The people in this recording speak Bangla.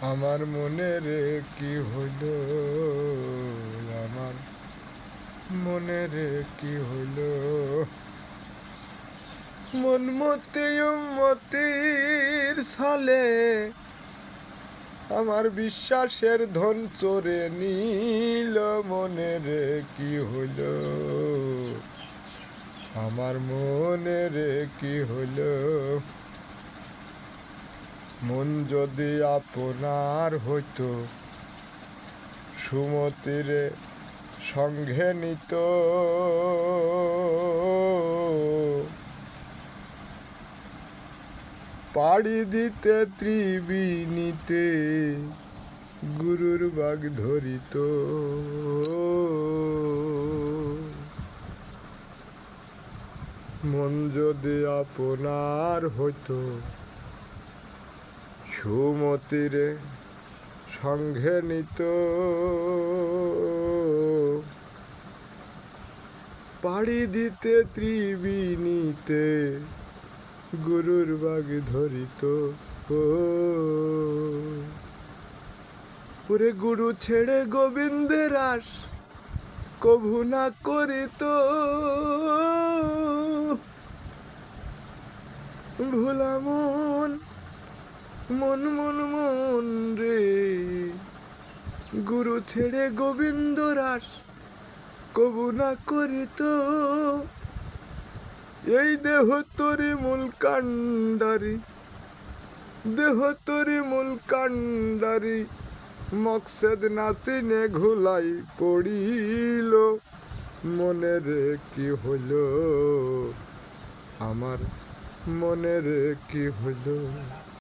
আমার মনের কি হইল, আমার মনের কি হইল। মনমতি উম্মতির সালে আমার বিশ্বাসের ধন চোরে নীল। মনের কি হইল, আমার মনের কি হইল। মন যদি আপনার হইতো সুমতিরে সঙ্গে নিত, পাড়ি দিতে ত্রিবিনীতে গুরুর বাগ ধরিত। মন যদি আপনার হইতো সুমতিরে সঙ্গে নিত, পাড়ি দিতে ত্রিবিনীতে গুরুর বাগ ধরিত। ওরে গুরু ছেড়ে গোবিন্দের আস কভু না করিত, ভোলা মন মন মন মন রে, গুরু ছেড়ে গোবিন্দ রাস কবু না করিত। এই দেহ তোরি মূল কাণ্ডারি, দেহ তোরি মূল কাণ্ডারি, মকসেদ নাচিনে ঘুলাই পড়িল। মনের কি হইল, আমার মনের কি হইল।